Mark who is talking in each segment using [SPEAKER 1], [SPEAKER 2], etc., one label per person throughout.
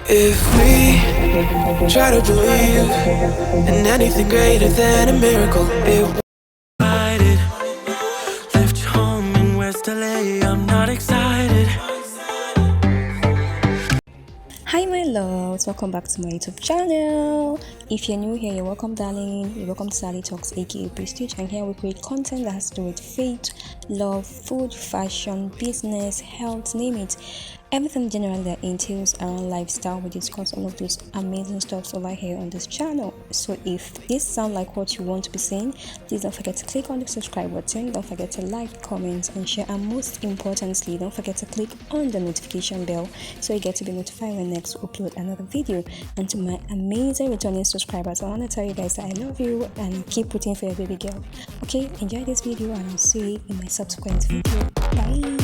[SPEAKER 1] If we try to believe in anything greater than a miracle, it excited. Left home in West LA, I'm not excited.
[SPEAKER 2] Hi my loves, welcome back to my YouTube channel. If you're new here, you're welcome darling. You're welcome to Sally Talks aka Prestige, and here we create content that has to do with faith, love, food, fashion, business, health, name it. Everything generally that entails around lifestyle, we discuss all of those amazing stuff over here on this channel. So if this sounds like what you want to be seeing, please don't forget to click on the subscribe button, don't forget to like, comment and share, and most importantly don't forget to click on the notification bell so you get to be notified when next upload another video. And to my amazing returning subscribers, I want to tell you guys that I love you and keep rooting for your baby girl. Okay, enjoy this video and I'll see you in my subsequent video. Bye.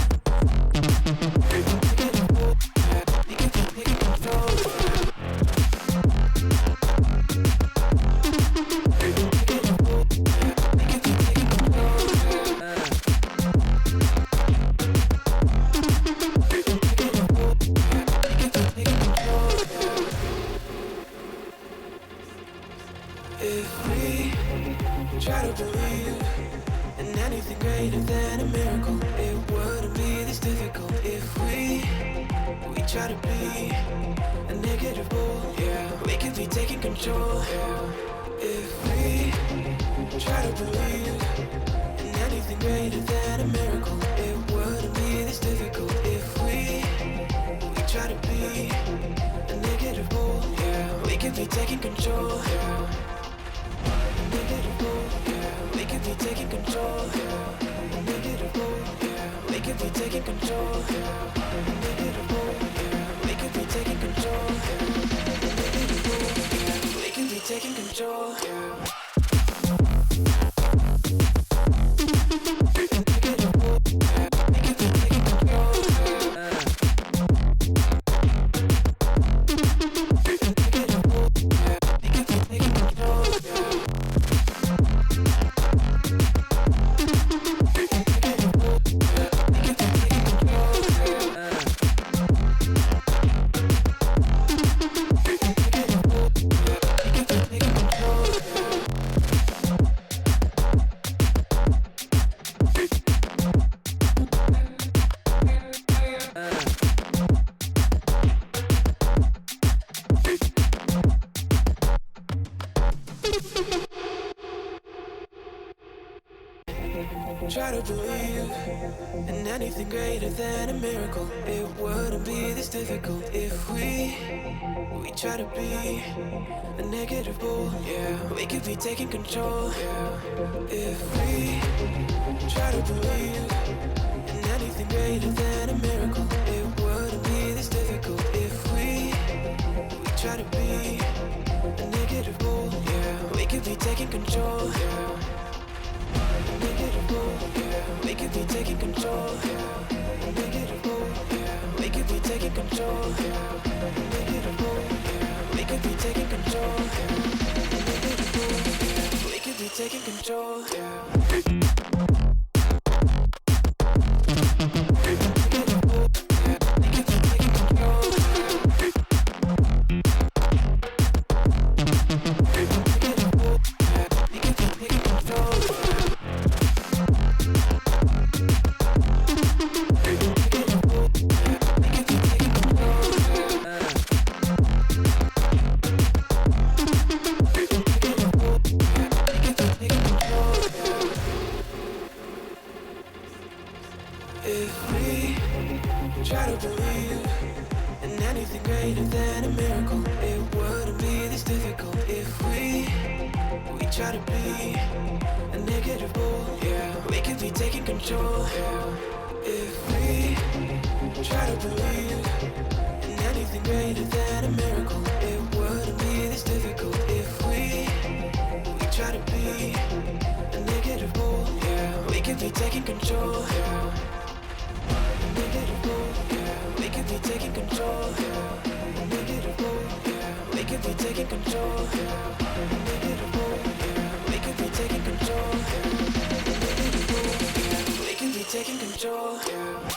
[SPEAKER 1] If we try to believe in anything greater than a miracle, it wouldn't be this difficult. If we try to be a negative bull, yeah, we could be taking control. If we try to believe in anything greater than a miracle, it wouldn't be this difficult. If we try to be a negative bull, yeah, we could be taking control. We could be taking control. We could be taking control. We could be taking control. We could be taking control. Try to believe in anything greater than a miracle. It wouldn't be this difficult if we try to be a negative bull. Yeah, we could be taking control. If we try to believe in anything greater than a miracle, it wouldn't be this difficult if we try to be a negative bull. Yeah, we could be taking control. We could be taking control. We could be taking control. We could be taking control. We could be taking control. If we try to believe in anything greater than a miracle, it wouldn't be this difficult. If we try to be a negative bull, yeah, we could be taking control. If we try to believe in anything greater than a miracle, it wouldn't be this difficult. If we try to be a negative bull, yeah, we could be taking control. We could be taking control. We could be taking control. We could be taking control. We could be taking control.